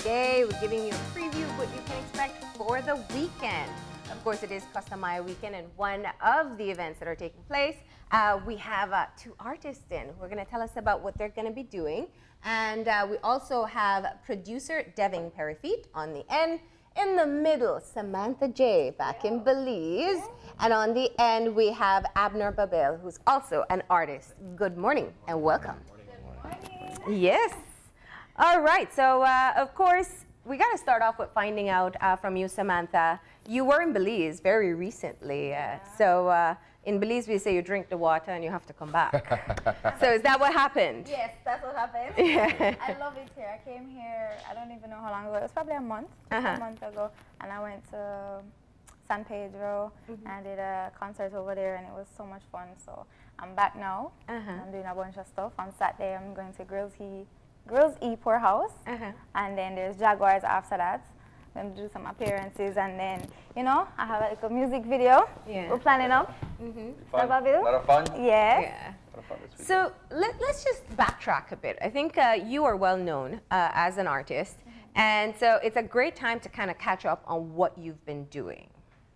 today we're giving you a preview of what you can expect for the weekend. Of course, it is Costa Maya weekend, and one of the events that are taking place, we have two artists in who are going to tell us about what they're going to be doing. And we also have producer Devin Peyrefitte on the end. In the middle, Samantha J back in Belize. And on the end, we have Abner Babil, who's also an artist. Good morning and welcome. Good morning. Yes. All right. So, of course, we got to start off with finding out from you, Samantha. You were in Belize very recently. In Belize, we say you drink the water and you have to come back. So is that what happened? Yes, that's what happened. Yeah. I love it here. I came here, I don't even know how long ago. It was probably a month ago. And I went to San Pedro and I did a concert over there, and it was so much fun. So I'm back now. I'm doing a bunch of stuff. On Saturday, I'm going to Girls E Poorhouse. And then there's Jaguars after that. Going to do some appearances, and then, you know, I have like a music video. Yeah. We're planning up. Babil. A lot of fun? Yes. Yeah. So let's just backtrack a bit. I think you are well known as an artist, and so it's a great time to kind of catch up on what you've been doing.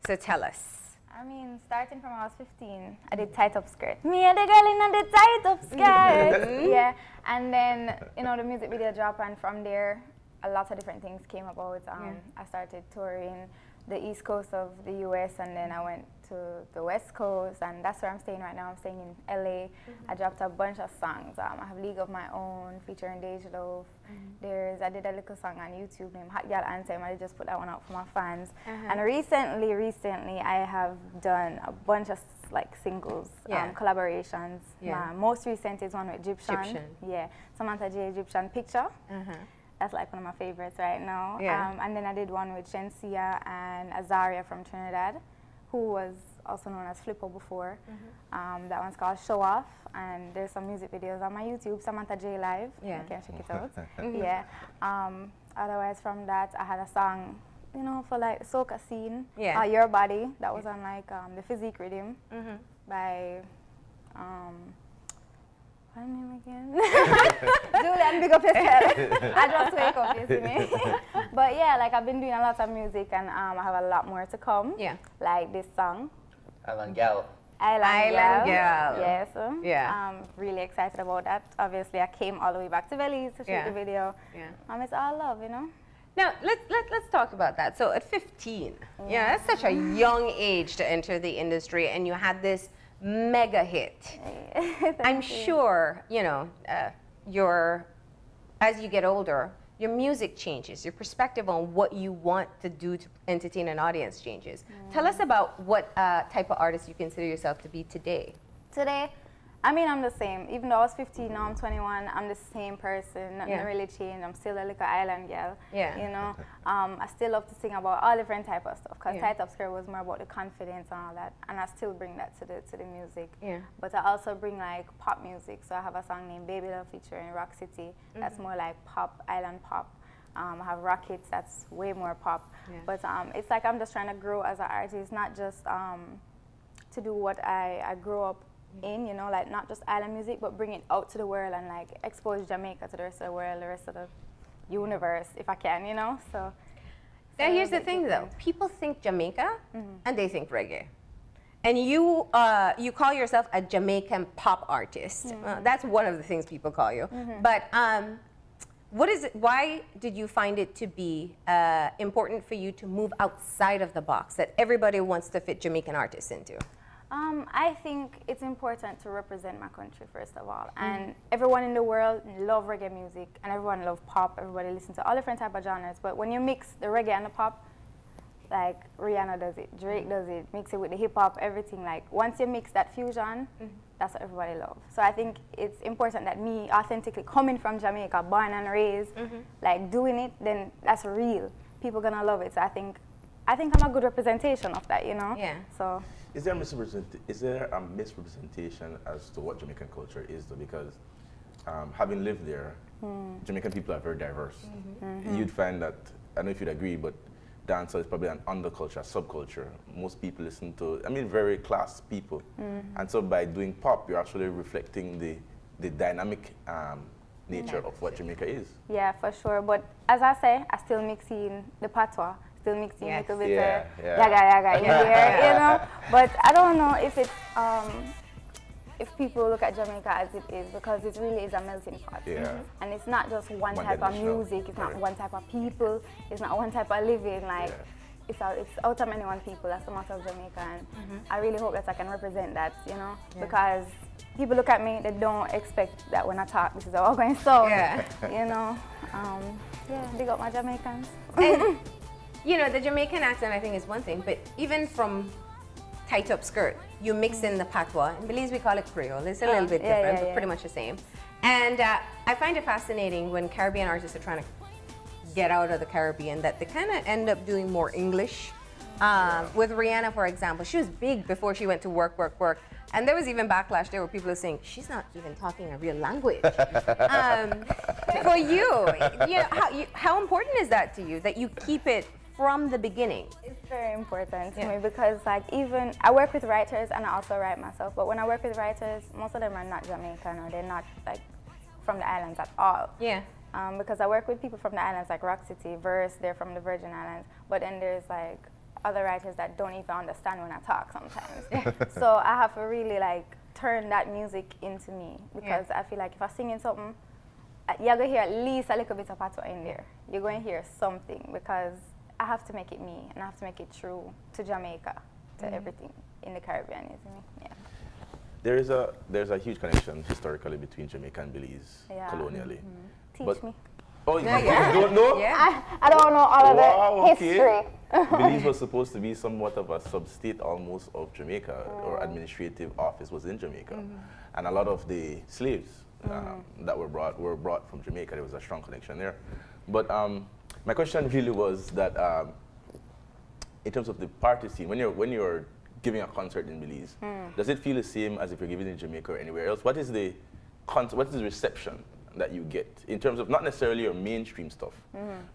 So tell us. I mean, starting from when I was 15, I did tight up skirt. Me and the girl in the tight up skirt. Yeah. And then, you know, the music video dropped, and from there, a lot of different things came about. I started touring the East Coast of the US, and then I went to the West Coast, and that's where I'm staying right now. I'm staying in LA. I dropped a bunch of songs. I have League of My Own featuring Deja Love. I did a little song on YouTube named Hot Girl Anthem. I just put that one out for my fans. And recently I have done a bunch of like singles, collaborations. My most recent is one with Egyptian. Yeah, Samantha J Egyptian Picture. That's like one of my favorites right now. And then I did one with Shensia and Azaria from Trinidad, who was also known as Flippo before. That one's called Show Off, and there's some music videos on my YouTube, Samantha J Live. You can check it out. Otherwise, from that, I had a song, you know, for like soca scene, Your Body. That was on like the Physique Rhythm by what's her name again? Julian, big up yourself. I just wake up, you see me. But yeah, like I've been doing a lot of music, and I have a lot more to come. Like this song. Island Gal. Island Gal. Yes. I'm really excited about that. Obviously, I came all the way back to Belize to shoot the video. It's all love, you know. Now, let's talk about that. So at 15, that's such a young age to enter the industry, and you had this mega hit. I'm sure, you know, as you get older, your music changes, your perspective on what you want to do to entertain an audience changes. Tell us about what type of artist you consider yourself to be today. Today, I mean, I'm the same. Even though I was 15, now I'm 21, I'm the same person. Nothing really changed. I'm still a little island girl. You know, I still love to sing about all different type of stuff, because Tight Up Skirt was more about the confidence and all that, and I still bring that to the music. But I also bring like pop music. So I have a song named Babil featuring Rock City. That's more like pop, island pop. I have Rockets, that's way more pop. But it's like I'm just trying to grow as an artist, not just to do what I grew up in, you know, like not just island music, but bring it out to the world and like expose Jamaica to the rest of the world, the rest of the universe, if I can, you know. So now here's the thing though, people think Jamaica and they think reggae, and you call yourself a Jamaican pop artist. That's one of the things people call you. But what is it, why did you find it to be important for you to move outside of the box that everybody wants to fit Jamaican artists into? I think it's important to represent my country, first of all. And everyone in the world love reggae music, and everyone love pop. Everybody listens to all different type of genres. But when you mix the reggae and the pop, like Rihanna does it, Drake does it, mix it with the hip hop, everything. Like once you mix that fusion, that's what everybody loves. So I think it's important that me authentically coming from Jamaica, born and raised, like doing it, then that's real. People gonna love it. So I think I'm a good representation of that, you know. So. Is there a misrepresentation as to what Jamaican culture is, though? Because having lived there, Jamaican people are very diverse. You'd find that, I don't know if you'd agree, but dancehall is probably an underculture, a subculture. Most people listen to, I mean, very class people. And so by doing pop, you're actually reflecting the dynamic nature of what Jamaica is. Yeah, for sure. But as I say, I still mix in the patois, still mixing a little bit yaga yaga in there, you know. But I don't know if it's if people look at Jamaica as it is, because it really is a melting pot. Yeah. And it's not just one type of music, it's not one type of people, it's not one type of living. Like it's out of many one people. That's the motto of Jamaica, and I really hope that I can represent that, you know, because people look at me, they don't expect that when I talk, this is how I'm going to sound. You know, big up my Jamaicans. And, you know, the Jamaican accent, I think, is one thing, but even from tight up skirt, you mix in the patois. In Belize, we call it Creole. It's a little bit different, but pretty much the same. And I find it fascinating when Caribbean artists are trying to get out of the Caribbean, that they kind of end up doing more English. With Rihanna, for example, she was big before she went to work. And there was even backlash there where people were saying, she's not even talking a real language. For you, how important is that to you, that you keep it from the beginning? It's very important to me, because like, even I work with writers and I also write myself, but when I work with writers, most of them are not Jamaican, or they're not like from the islands at all. Because I work with people from the islands like Rock City, Verse, they're from the Virgin Islands, but then there's like other writers that don't even understand when I talk sometimes. So I have to really like turn that music into me, because I feel like if I sing in something, you're going to hear at least a little bit of patois in there. You're going to hear something, because I have to make it me, and I have to make it true to Jamaica, to everything in the Caribbean is me. There's a huge connection historically between Jamaica and Belize, colonially. Teach me. Oh, you don't know? I don't know all of the history. Belize was supposed to be somewhat of a sub-state almost of Jamaica, or administrative office was in Jamaica. And a lot of the slaves that were brought from Jamaica. There was a strong connection there. But my question really was that in terms of the party scene, when you're giving a concert in Belize, does it feel the same as if you're giving it in Jamaica or anywhere else? What is the reception that you get in terms of not necessarily your mainstream stuff,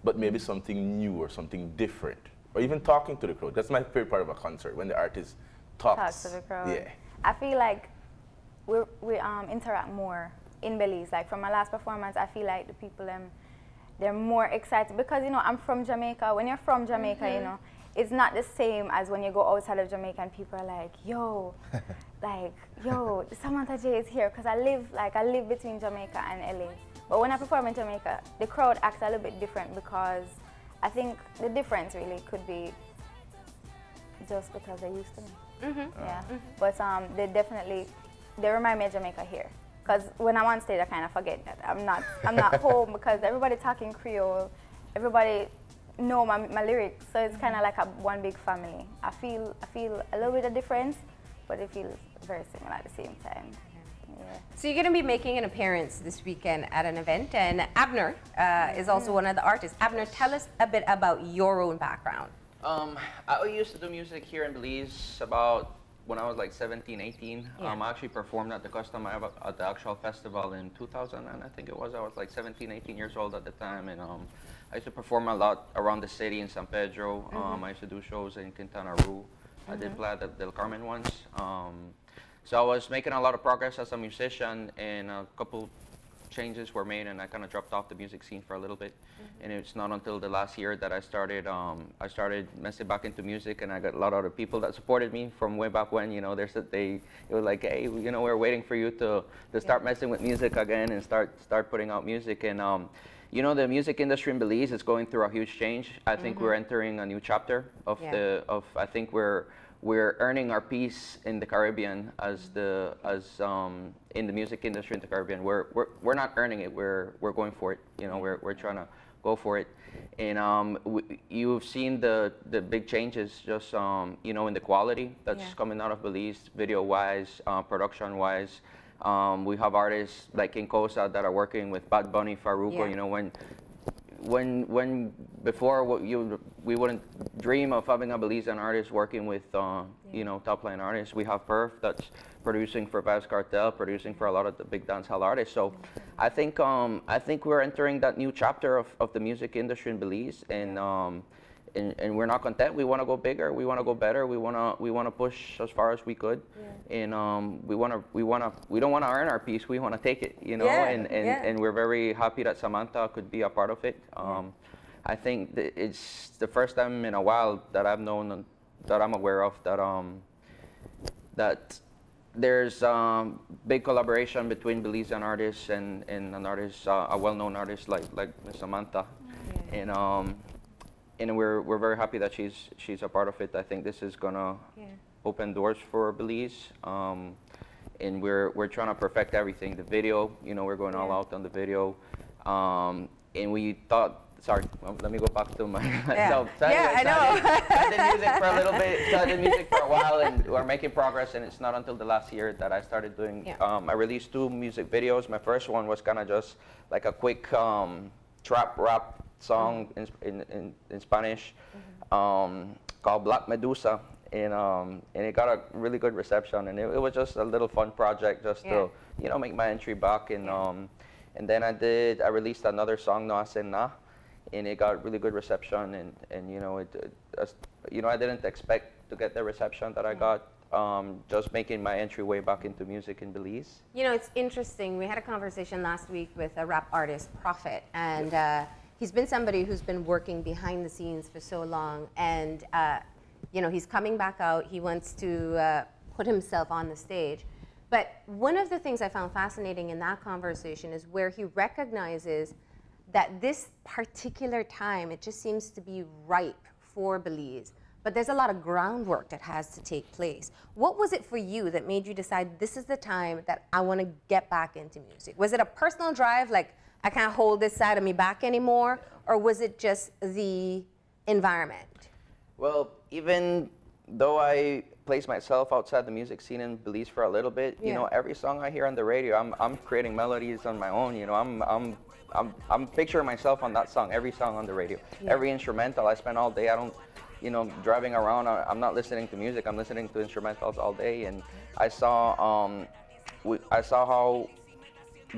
but maybe something new or something different, or even talking to the crowd? That's my favorite part of a concert, when the artist talks to the crowd. Yeah. I feel like we interact more in Belize. Like from my last performance, I feel like the people they're more excited, because you know, I'm from Jamaica. When you're from Jamaica, you know, it's not the same as when you go outside of Jamaica and people are like, yo, Samantha J is here, because I live between Jamaica and LA. But when I perform in Jamaica, the crowd acts a little bit different, because I think the difference really could be just because they're used to me. But they remind me of Jamaica here. Because when I'm on stage, I kind of forget that I'm not home, because everybody talking Creole, everybody know my lyrics, so it's kind of like one big family. I feel a little bit of difference, but it feels very similar at the same time. So you're going to be making an appearance this weekend at an event, and Abner is also one of the artists. Abner, tell us a bit about your own background. I used to do music here in Belize about when I was like 17, 18. I actually performed at the Costa Maya at the actual festival in 2000, and I think it was. I was like 17, 18 years old at the time, and I used to perform a lot around the city in San Pedro. I used to do shows in Quintana Roo. I did play at the Del Carmen once. So I was making a lot of progress as a musician, and a couple changes were made, and I kind of dropped off the music scene for a little bit. And it's not until the last year that I started messing back into music, and I got a lot of other people that supported me from way back when. You know, it was like, hey, you know, we're waiting for you to start messing with music again and start putting out music. And you know, the music industry in Belize is going through a huge change. I think we're entering a new chapter of I think we're earning our piece in the Caribbean in the music industry in the Caribbean. We're not earning it. We're going for it. You know, we're trying to go for it. And you've seen the big changes, just you know, in the quality that's coming out of Belize, video-wise, production-wise. We have artists like in Costa that are working with Bad Bunny, Farruko. You know, when before we wouldn't dream of having a Belizean artist working with you know, top line artists. We have Perf that's producing for Vaz Cartel, producing for a lot of the big dancehall artists. So I think we're entering that new chapter of the music industry in Belize, and and we're not content. We want to go bigger. We want to go better. We want to push as far as we could, and we don't want to earn our piece. We want to take it, you know. And we're very happy that Samantha could be a part of it. I think that it's the first time in a while that I've known, that I'm aware of, that there's big collaboration between Belizean artists and an artist, a well-known artist like Miss Samantha, and we're very happy that she's a part of it. I think this is gonna open doors for Belize, and we're trying to perfect everything. The video, you know, we're going all out on the video, and we thought. Sorry, well, let me go back to myself. So I know. I did music for a little bit. So I did music for a while, and we're making progress. And it's not until the last year that I started doing. I released 2 music videos. My first one was kind of just like a quick trap rap song in Spanish called Black Medusa, and it got a really good reception. And it was just a little fun project, just to make my entry back. And then I released another song, No Hacen Na. And it got really good reception, and you know, I didn't expect to get the reception that I got, just making my entryway back into music in Belize. You know, it's interesting. We had a conversation last week with a rap artist, Prophet, and he's been somebody who's been working behind the scenes for so long, and you know, he's coming back out. He wants to put himself on the stage. But one of the things I found fascinating in that conversation is where he recognizes that this particular time, it just seems to be ripe for Belize, but there's a lot of groundwork that has to take place. What was it for you that made you decide this is the time that I want to get back into music? Was it a personal drive, like I can't hold this side of me back anymore, or was it just the environment? Well, even though I placed myself outside the music scene in Belize for a little bit, you know, every song I hear on the radio, I'm creating melodies on my own. You know, I'm picturing myself on that song, every song on the radio, every instrumental. I spend all day. I don't, you know, driving around. I'm not listening to music. I'm listening to instrumentals all day. And I saw how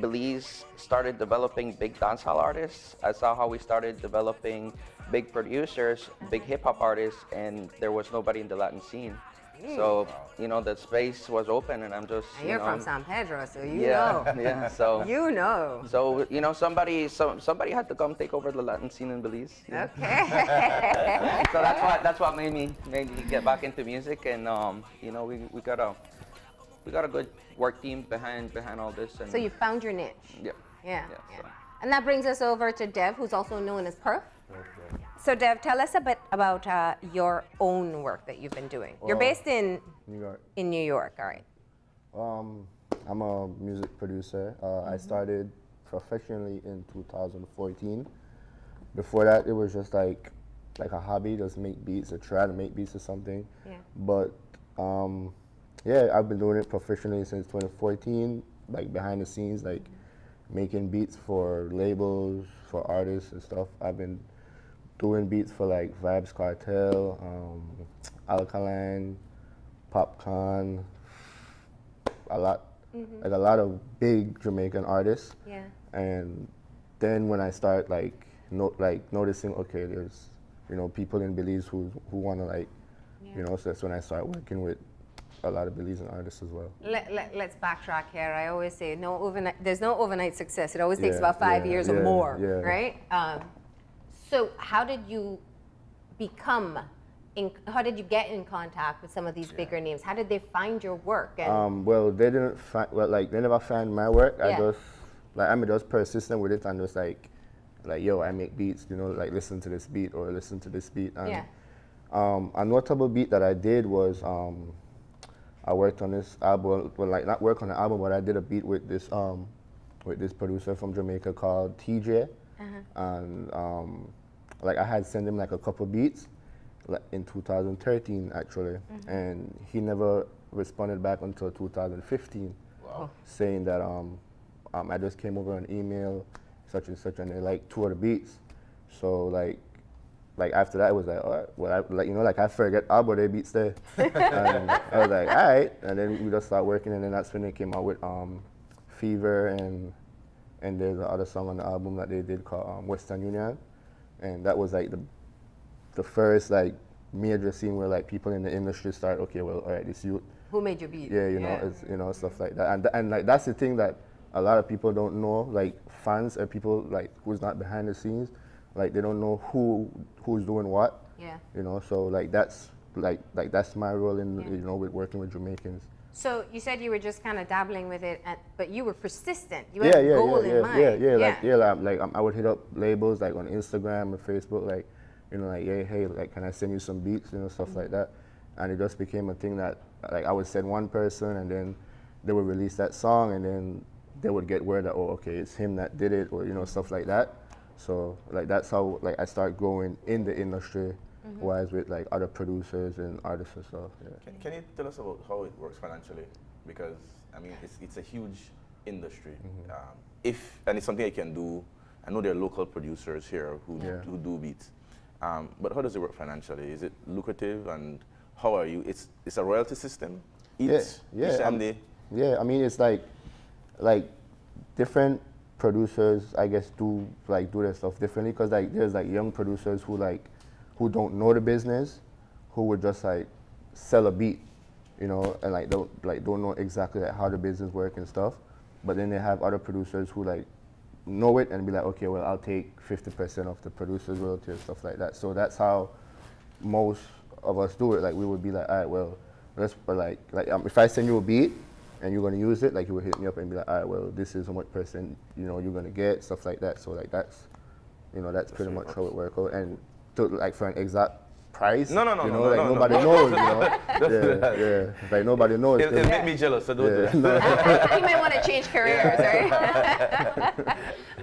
Belize started developing big dancehall artists. I saw how we started developing big producers, big hip hop artists, and there was nobody in the Latin scene. So, you know, the space was open, and I'm just, you're from San Pedro, so you know. Yeah, so. You know. So, you know, somebody had to come take over the Latin scene in Belize. Okay. So that's what made me get back into music, and you know, we got a good work team behind all this. And so you found your niche. Yeah. So. And that brings us over to Dev, who's also known as Perf. Okay. So Dev, tell us a bit about your own work that you've been doing. You're based in New York. In New York, all right. I'm a music producer. I started professionally in 2014. Before that, it was just like a hobby, just make beats or try to make beats or something. Yeah. But yeah, I've been doing it professionally since 2014, like behind the scenes, like making beats for labels, for artists and stuff. I've been doing beats for like Vibes Cartel, Alkaline, Popcorn, like a lot of big Jamaican artists. Yeah. And then when I start like noticing, okay, there's, you know, people in Belize who want to like, you know, so that's when I start working with a lot of Belizean artists as well. Let's backtrack here. I always say there's no overnight success. It always takes about 5 years or more, right? So how did you how did you get in contact with some of these bigger names? How did they find your work? And well, they didn't find, they never found my work. I'm just persistent with it and just like, yo, I make beats, you know, like listen to this beat or listen to this beat. And, a notable beat that I did was, I worked on this album, well, like not work on the album, but I did a beat with this producer from Jamaica called TJ. And like I had sent him like a couple beats in 2013 actually, and he never responded back until 2015, saying that I just came over an email, such and such, and they like 2 of the beats. So like after that, it was like, all right, well, I forget about the beats there. And I was like, all right, and then we just started working, and then that's when they came out with Fever, and there's another song on the album that they did called Western Union, and that was like the first like major scene where like people in the industry start, okay, well, all right, this youth. Who made your beat? Yeah, it's, stuff like that. And like that's the thing that a lot of people don't know, like fans or people like who's not behind the scenes, like they don't know who's doing what. Yeah. So like that's that's my role in with working with Jamaicans. So you said you were just kind of dabbling with it, but you were persistent. You had a goal in mind. I would hit up labels like on Instagram or Facebook, like, like, yeah, hey, like, can I send you some beats, stuff like that. And it just became a thing that, like, I would send one person, and then they would release that song, and then they would get word that, oh, okay, it's him that did it, or stuff like that. So like that's how like I start growing in the industry, wise with like other producers and artists and stuff. Yeah. Can you tell us about how it works financially? Because I mean, it's a huge industry. And it's something I can do. I know there are local producers here who do beats, but how does it work financially? Is it lucrative, and how are you? It's a royalty system. Yeah. I mean, it's like different producers, I guess, do their stuff differently, because like there's like young producers who don't know the business, who would just like sell a beat, and like don't know exactly like how the business work and stuff. But then they have other producers who like know it and be like, okay, well, I'll take 50% of the producer's royalty and stuff like that. So that's how most of us do it. Like we would be like, all right, well, if I send you a beat and you're gonna use it, like you would hit me up and be like, all right, well, this is how much percent you're gonna get, stuff like that. So like that's pretty much how it works. And like for an exact price, nobody knows. Like nobody knows. It'll make me jealous. So don't do that. I think you might want to change careers, right?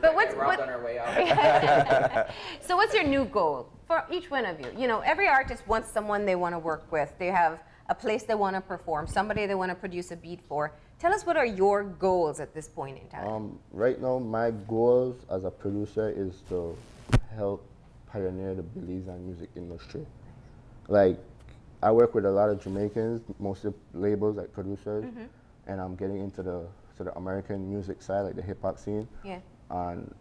But what's on our way out. So what's your new goal for each one of you? Every artist wants someone they want to work with. They have a place they want to perform, somebody they want to produce a beat for. Tell us, what are your goals at this point in time? Right now, my goals as a producer is to help pioneer the Belize music industry. Like, I work with a lot of Jamaicans, mostly labels, like producers, and I'm getting into the American music side, like the hip hop scene. Yeah. And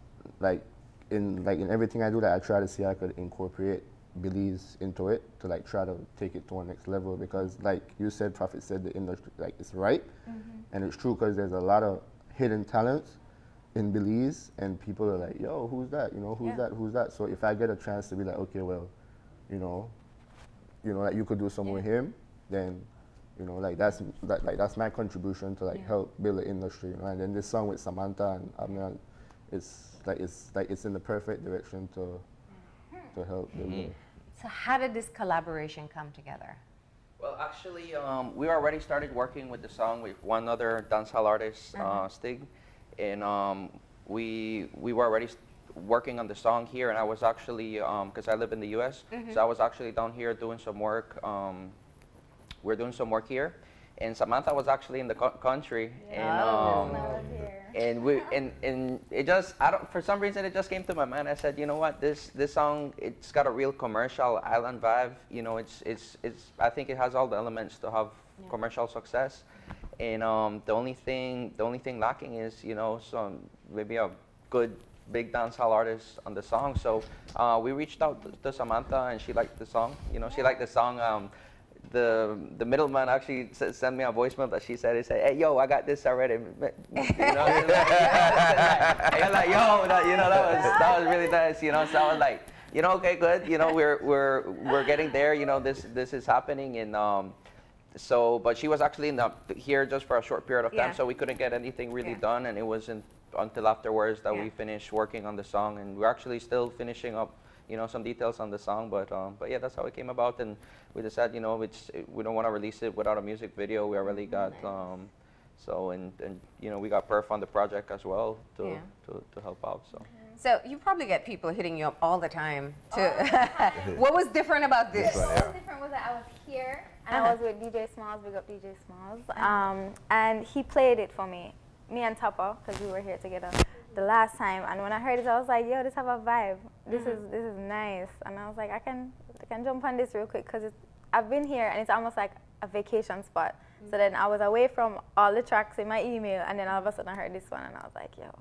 in everything I do, that I try to see I could incorporate Belize into it, to like try to take it to a next level, because like you said, Prophet said, the industry it's ripe, and it's true, because there's a lot of hidden talents in Belize, and people are like, yo, who's that? Who's that? So if I get a chance to be like, okay, well, like you could do something with him, then like that's my contribution to like help build the industry, And then this song with Samantha and Abner, it's in the perfect direction to help build it. So how did this collaboration come together? Well, actually, we already started working with the song with one other dancehall artist, Stig, and we were already working on the song here, and I was actually, because I live in the U.S., so I was actually down here doing some work. We're doing some work here, and Samantha was actually in the country, and it just, for some reason it just came to my mind. I said, you know what, this song, it's got a real commercial island vibe. It's I think it has all the elements to have commercial success, and the only thing lacking is some maybe a good big dancehall artist on the song. So we reached out to Samantha, and she liked the song. She liked the song. The middleman actually sent me a voicemail that she said, hey, yo, I got this already. And I'm like, yo, that was really nice. So I was like, okay, good. We're getting there. This is happening, and but she was actually here just for a short period of time, so we couldn't get anything really done, and it wasn't until afterwards that we finished working on the song, and we're actually still finishing up some details on the song, but yeah, that's how it came about, and we decided, we don't want to release it without a music video. We already got, we got Perf on the project as well to help out, so. So you probably get people hitting you up all the time. What was different about this? What was different was that I was here, and I was with DJ Smalls, big up DJ Smalls, and he played it for me and Topper, because we were here together the last time, and when I heard it, I was like, yo, this have a vibe. This is nice, and I was like, I can jump on this real quick, because I've been here, and it's almost like a vacation spot. So then I was away from all the tracks in my email, and then all of a sudden I heard this one, and I was like, yo,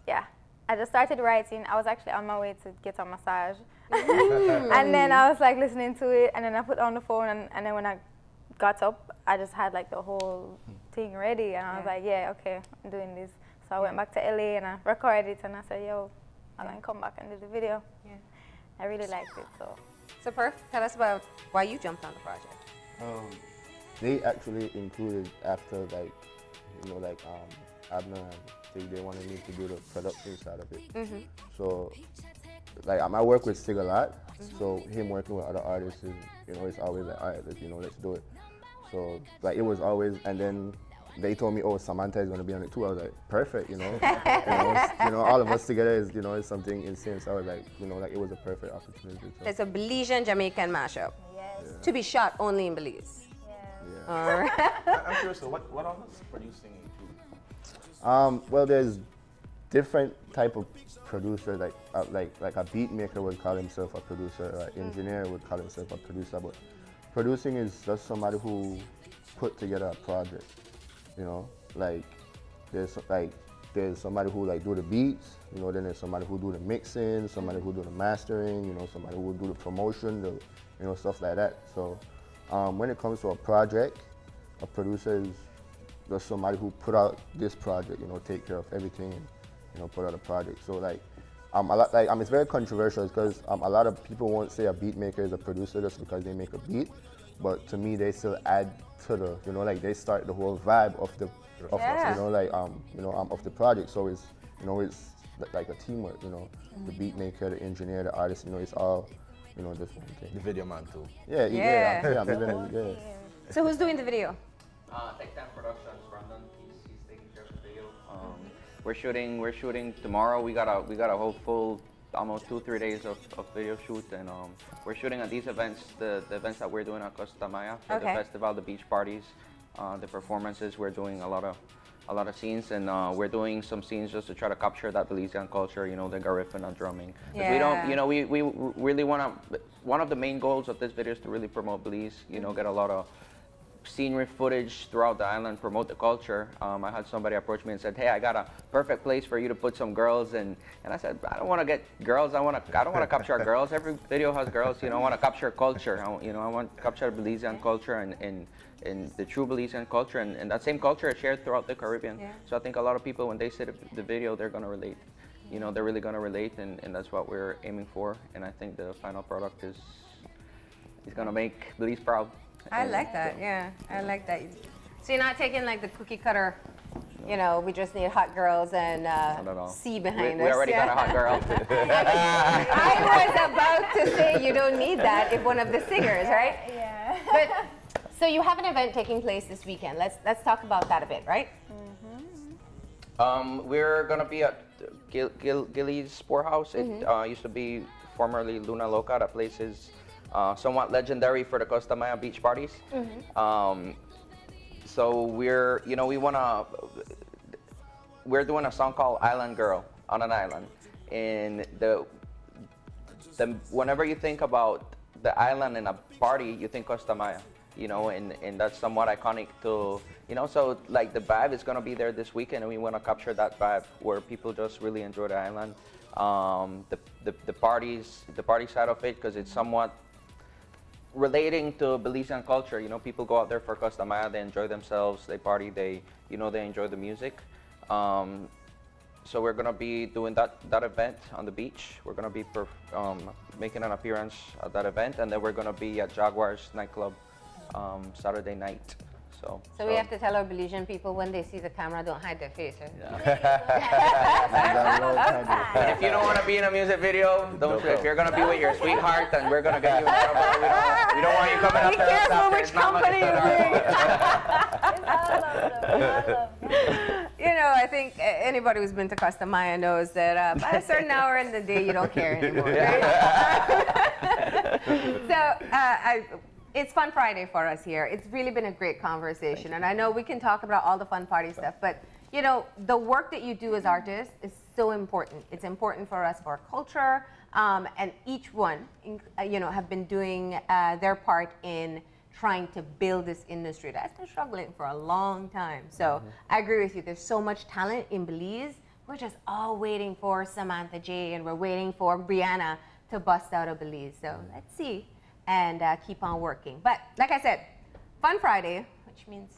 yeah. I just started writing. I was actually on my way to get a massage. And then I was like listening to it, and then I put on the phone, and then when I got up, I just had like the whole thing ready, and I was like, yeah, okay, I'm doing this. So I went back to LA and I recorded it, and I said, yo, I'm gonna come back and do the video. Yeah. I really liked it, so. So Perf, tell us about why you jumped on the project. They actually included after like, you know, like Abner and they wanted me to do the production side of it. So like I work with Sig a lot, so him working with other artists is, you know, it's always like, all right, let's do it. So like it was always, and then they told me, oh, Samantha is going to be on it too. I was like, perfect, you know. you know, all of us together is, you know, is something insane. So I was like, you know, like it was a perfect opportunity. So. It's a Belizean Jamaican mashup. Yes. Yeah. To be shot only in Belize. Yeah. All right. I'm curious, so what all does producing include? Well, there's different type of producer, like a beat maker would call himself a producer, an engineer would call himself a producer, but producing is just somebody who put together a project. You know, like there's somebody who like do the beats, you know, then there's somebody who do the mixing, somebody who do the mastering, you know, somebody who do the promotion, you know, stuff like that. So when it comes to a project, a producer is just somebody who put out this project, you know, take care of everything, and, you know, put out a project. So like it's very controversial because a lot of people won't say a beat maker is a producer just because they make a beat. But to me, they still add to the, you know, like they start the whole vibe of the, you know, like of the project. So it's, you know, it's like a teamwork, you know, the beat maker, the engineer, the artist, you know, it's all, you know, just one thing. The video man too. Yeah. So who's doing the video? Take Time Productions, Brandon. He's taking care of the video. We're shooting tomorrow. We got a whole full, almost 2-3 days of video shoot, and we're shooting at these events, the events that we're doing at Costa Maya for the festival, the beach parties, the performances. We're doing a lot of scenes, and we're doing some scenes just to try to capture that Belizean culture, you know, the garifan and drumming. Yeah. We don't, you know, we really want to. One of the main goals of this video is to really promote Belize. You know, get a lot of scenery footage throughout the island, promote the culture. I had somebody approach me and said, hey, I got a perfect place for you to put some girls, and I said, I don't want to get girls, I don't want to capture girls. Every video has girls, you know, I want to capture culture. I want to capture Belizean culture and the true Belizean culture, and that same culture is shared throughout the Caribbean. Yeah. So I think a lot of people, when they see the video, they're going to relate. You know, they're really going to relate, and that's what we're aiming for, and I think the final product is going to make Belize proud. I like that, yeah. I like that. So you're not taking like the cookie cutter, you know, we just need hot girls and C behind us. We already got a hot girl. I was about to say you don't need that if one of the singers, right? Yeah. But so you have an event taking place this weekend. Let's talk about that a bit, right? We're gonna be at Gillies Sport House. It used to be formerly Luna Loca. That place is somewhat legendary for the Costa Maya beach parties. So we're doing a song called Island Girl on an Island, and whenever you think about the island and a party, you think Costa Maya, you know, and that's somewhat iconic to, you know, so like the vibe is gonna be there this weekend, and we want to capture that vibe where people just really enjoy the island. The party side of it, because it's somewhat relating to Belizean culture. You know, people go out there for Costa Maya, they enjoy themselves, they party, they enjoy the music. So we're gonna be doing that event on the beach. We're gonna be making an appearance at that event, and then we're gonna be at Jaguars nightclub Saturday night. So we have to tell our Belizean people when they see the camera, don't hide their face, right? Yeah. If you don't want to be in a music video, don't. If you're gonna be with your sweetheart, then we're gonna get you in trouble. We don't want you coming up there. Be careful which company you bring. You know, I think anybody who's been to Costa Maya knows that by a certain hour in the day, you don't care anymore, right? So it's Fun Friday for us here. It's really been a great conversation, and I know we can talk about all the fun party stuff, but you know, the work that you do as artists is so important. It's important for us, for our culture, and each one, you know, have been doing their part in trying to build this industry that's been struggling for a long time. So I agree with you. There's so much talent in Belize. we're just all waiting for Samantha J, and we're waiting for Brianna to bust out of Belize. So let's see and keep on working. But like I said, Fun Friday, which means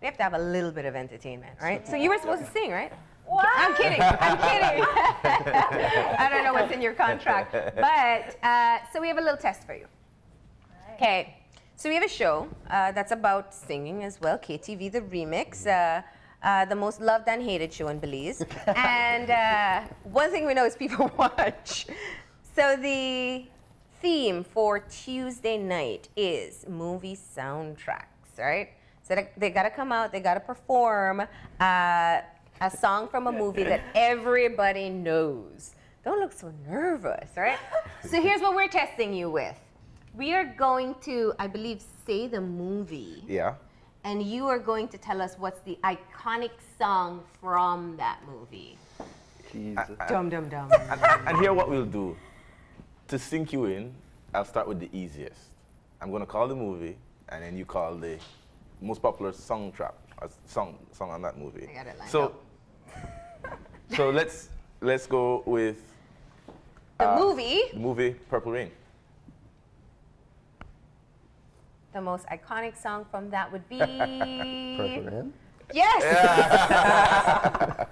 we have to have a little bit of entertainment, right? So you were supposed to sing, right? What? I'm kidding. I'm kidding. I don't know what's in your contract. But so we have a little test for you. Okay. So we have a show that's about singing as well, KTV The Remix, the most loved and hated show in Belize. And one thing we know is people watch. So the theme for Tuesday night is movie soundtracks, right? So they got to come out, they got to perform a song from a movie that everybody knows. Don't look so nervous, right? So here's what we're testing you with. We are going to, I believe, say the movie. Yeah. And you are going to tell us what's the iconic song from that movie. Jesus. Dum dum dum. And here what we'll do. To sink you in, I'll start with the easiest. I'm going to call the movie, and then you call the most popular song on that movie. I got it lined up. So let's go with the movie. The movie Purple Rain. The most iconic song from that would be... Purple Rain? Yes! Yeah.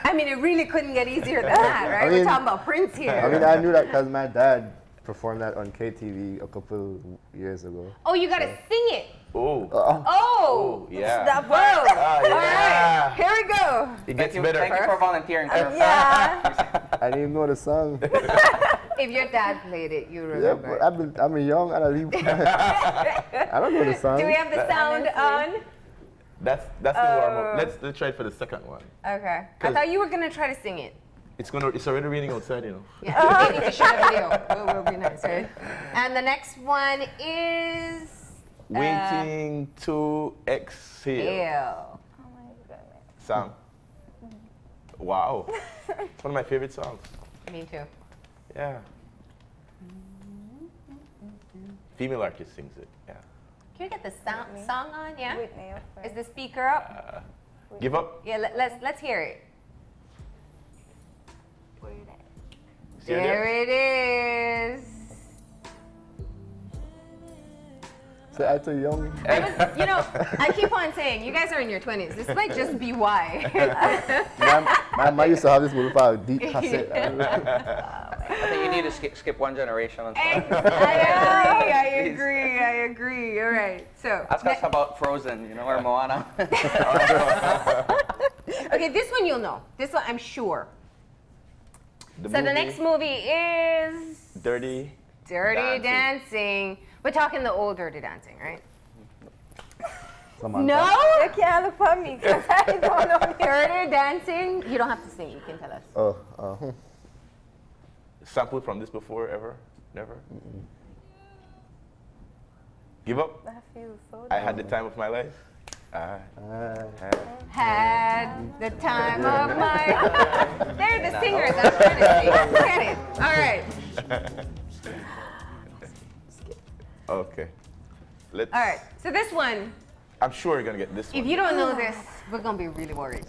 I mean, it really couldn't get easier than that, right? We're talking about Prince here. I mean, I knew that because my dad performed that on KTV a couple years ago. Oh, you gotta sing it. Oh. Oh. Yeah. That whoa. Yeah. All right. Here we go. It gets better. Thank you for volunteering. Yeah. I didn't even know the song. If your dad played it, you remember. Yeah, but I'm young and I don't know the song. Do we have the sound on? That's the normal. Let's try it for the second one. Okay. I thought you were gonna try to sing it. It's already raining outside, you know. Yeah. We need to shoot a video. Will be nice, right? And the next one is Waiting to Exhale. Oh my goodness. Sam. Wow. It's one of my favorite songs. Me too. Yeah. Female artist sings it. Yeah. Can we get the song on? Yeah. Whitney, Is the speaker up? Give up. Yeah. Let's hear it. See it There it is. So I too young. You know, I keep on saying, you guys are in your 20s. This might just be why. My mom used to have this movie for a deep cassette. I think you need to skip one generation. I agree. All right. So ask us about Frozen, you know, or Moana. Okay, this one you'll know. This one I'm sure. The next movie is Dirty Dancing. We're talking the old Dirty Dancing, right? Samantha. No? You can't look for me because I don't know. Dirty Dancing. You don't have to sing. You can tell us. Sampled from this before ever? Never? Give up? That feels so I had the time of my life. Had the time of my... They're the singers. I'm trying to sing. Get it. All right. Okay. All right. So this one, I'm sure you're going to get this one. if you don't know this, we're going to be really worried.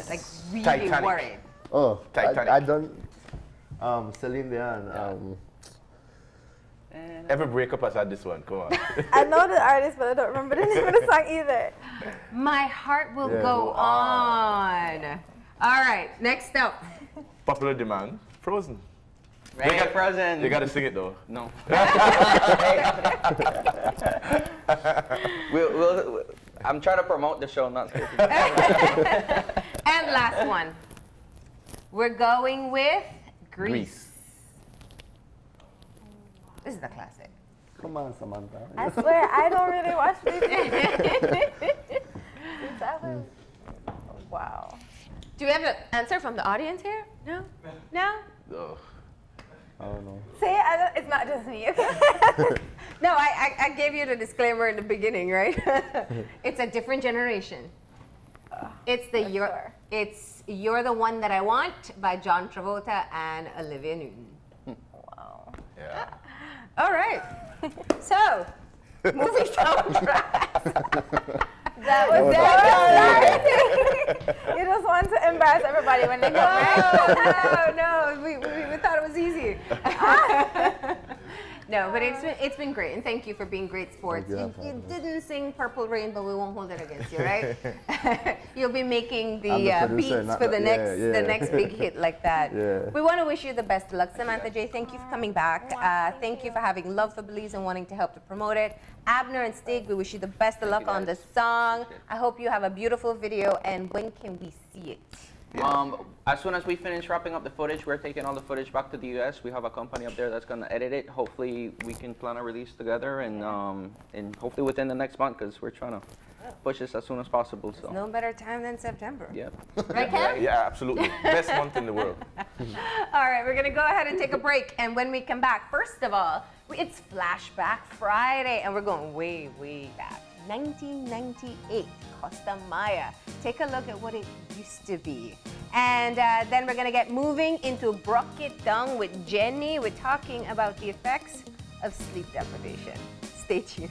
Like, really Titanic. worried. Oh, Titanic. I done Celine Dion. Every breakup has had this one. Come on. I know the artist, but I don't remember the name of the song either. My heart will go on. All right. Next up. Popular demand. Frozen. Right, Frozen. You got to sing it though. No. I'm trying to promote the show, not scripting. And last one. We're going with Grease. This is the classic. Come on, Samantha. I swear, I don't really watch these. Since I was... Wow. Do we have an answer from the audience here? No? No? Oh. I don't know. See, it's not just me. No, I gave you the disclaimer in the beginning, right? It's a different generation. It's the You're the One That I Want by John Travolta and Olivia Newton. Wow. Yeah. All right. So, movie soundtracks. That was You just want to embarrass everybody when they come, right? No, we thought it was easy. No, but it's been great, and thank you for being great sports. You didn't sing Purple Rain, but we won't hold it against you, right? You'll be making the beats for the next big hit like that. Yeah. We want to wish you the best of luck. Samantha J, thank you for coming back. Thank you for having love for Belize and wanting to help to promote it. Abner and Stig, we wish you the best of luck on the song. I hope you have a beautiful video, and when can we see it? As soon as we finish wrapping up the footage, we're taking all the footage back to the US. We have a company up there that's going to edit it. Hopefully we can plan a release together, and hopefully within the next month, because we're trying to push this as soon as possible. So no better time than September. Yeah. Right, Ken? Yeah, absolutely. Best month in the world. All right, we're going to go ahead and take a break, and when we come back, first of all, it's Flashback Friday, and we're going way, way back. 1998, Costa Maya. Take a look at what it used to be. And then we're going to get moving into Brock It Down with Jenny. We're talking about the effects of sleep deprivation. Stay tuned.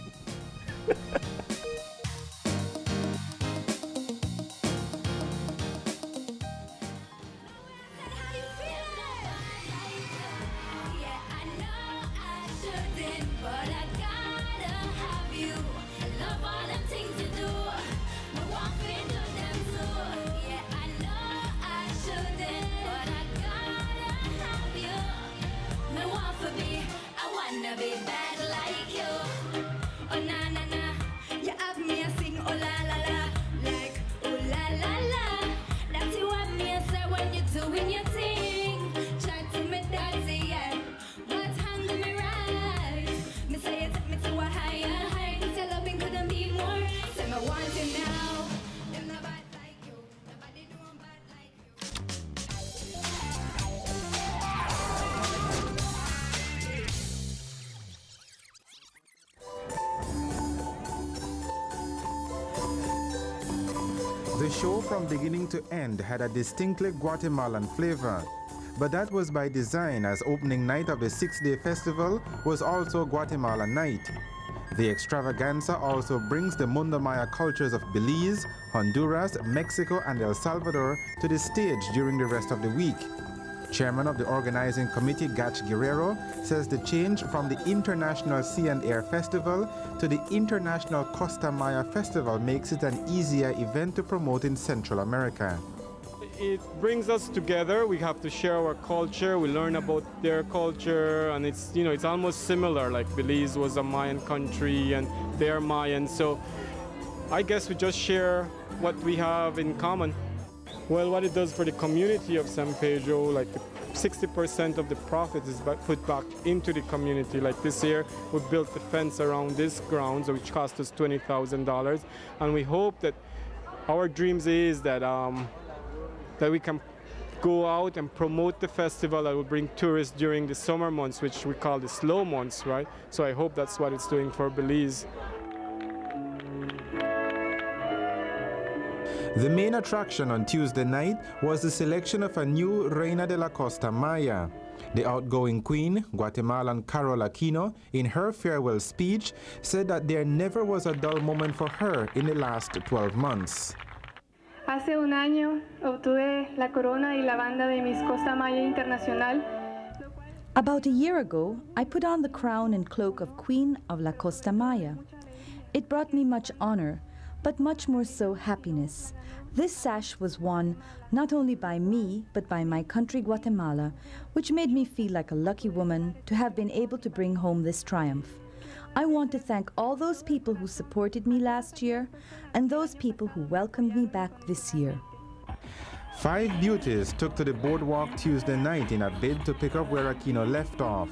The show from beginning to end had a distinctly Guatemalan flavor, but that was by design, as opening night of the 6-day festival was also Guatemala night. The extravaganza also brings the Mundo Maya cultures of Belize, Honduras, Mexico and El Salvador to the stage during the rest of the week. Chairman of the organizing committee, Gach Guerrero, says the change from the International Sea and Air Festival to the International Costa Maya Festival makes it an easier event to promote in Central America. It brings us together. We have to share our culture. We learn about their culture, and it's almost similar. Like Belize was a Mayan country, and they're Mayan. So I guess we just share what we have in common. Well, what it does for the community of San Pedro, like 60% of the profit is put back into the community. Like this year, we built the fence around this grounds, which cost us $20,000, and we hope that our dreams is that that we can go out and promote the festival that will bring tourists during the summer months, which we call the slow months, right? So I hope that's what it's doing for Belize. The main attraction on Tuesday night was the selection of a new Reina de la Costa Maya. The outgoing queen, Guatemalan Carol Aquino, in her farewell speech, said that there never was a dull moment for her in the last 12 months. Hace un año obtuve la corona y la banda de Miss Costa Maya Internacional. About a year ago, I put on the crown and cloak of Queen of La Costa Maya. It brought me much honor, but much more so happiness. This sash was won not only by me, but by my country Guatemala, which made me feel like a lucky woman to have been able to bring home this triumph. I want to thank all those people who supported me last year and those people who welcomed me back this year. 5 beauties took to the boardwalk Tuesday night in a bid to pick up where Aquino left off.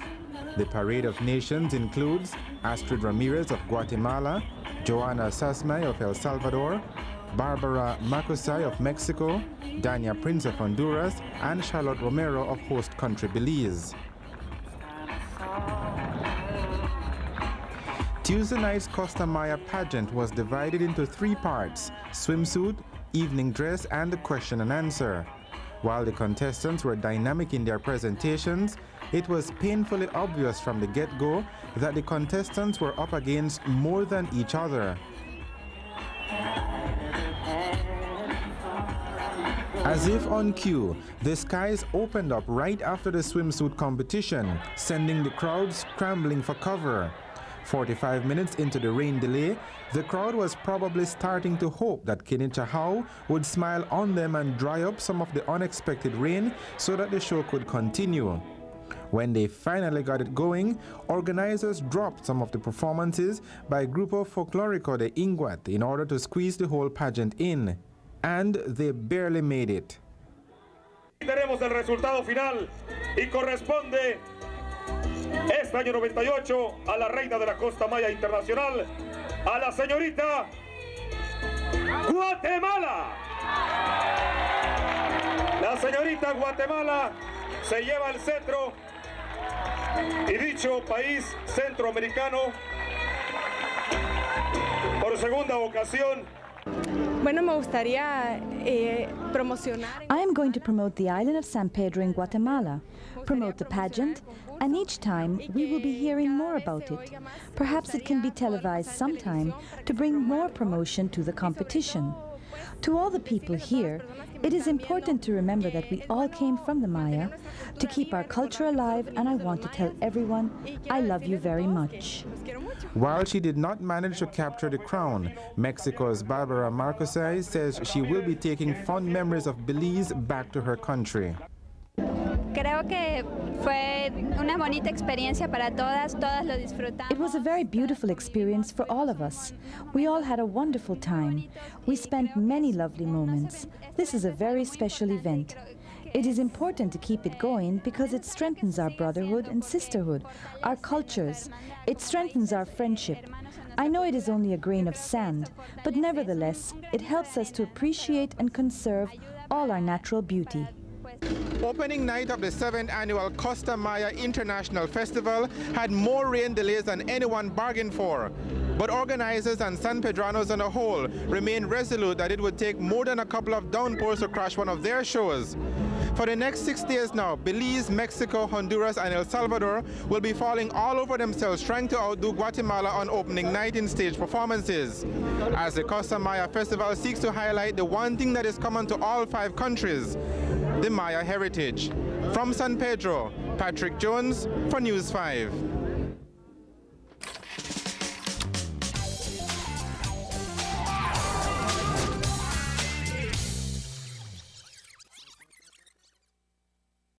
The Parade of Nations includes Astrid Ramirez of Guatemala, Joanna Sasmay of El Salvador, Barbara Macosay of Mexico, Dania Prince of Honduras, and Charlotte Romero of host country Belize. Tuesday night's Costa Maya pageant was divided into 3 parts: swimsuit, evening dress, and the question and answer. While the contestants were dynamic in their presentations, it was painfully obvious from the get-go that the contestants were up against more than each other. As if on cue, the skies opened up right after the swimsuit competition, sending the crowd scrambling for cover. 45 minutes into the rain delay, the crowd was probably starting to hope that Kinichahau would smile on them and dry up some of the unexpected rain so that the show could continue. When they finally got it going, organizers dropped some of the performances by Grupo Folclórico de Inguat in order to squeeze the whole pageant in. And they barely made it. Tenemos el resultado final y corresponde este año 98 a la reina de la Costa Maya Internacional, a la señorita Guatemala. La señorita Guatemala se lleva el cetro y dicho país centroamericano por segunda ocasión. Bueno, me gustaría promocionar. I am going to promote the island of San Pedro in Guatemala, promote the pageant, and each time we will be hearing more about it. Perhaps it can be televised sometime to bring more promotion to the competition. To all the people here, it is important to remember that we all came from the Maya, to keep our culture alive, and I want to tell everyone, I love you very much. While she did not manage to capture the crown, Mexico's Barbara Marcosai says she will be taking fond memories of Belize back to her country. Creo que fue una bonita experiencia para todas lo disfrutamos. It was a very beautiful experience for all of us. We all had a wonderful time. We spent many lovely moments. This is a very special event. It is important to keep it going because it strengthens our brotherhood and sisterhood, our cultures. It strengthens our friendship. I know it is only a grain of sand, but nevertheless, it helps us to appreciate and conserve all our natural beauty. Opening night of the 7th annual Costa Maya International Festival had more rain delays than anyone bargained for. But organizers and San Pedranos on a whole remained resolute that it would take more than a couple of downpours to crash one of their shows. For the next 6 days now, Belize, Mexico, Honduras, and El Salvador will be falling all over themselves trying to outdo Guatemala on opening night in stage performances. As the Costa Maya Festival seeks to highlight the one thing that is common to all 5 countries, the Maya heritage. From San Pedro, Patrick Jones for News 5.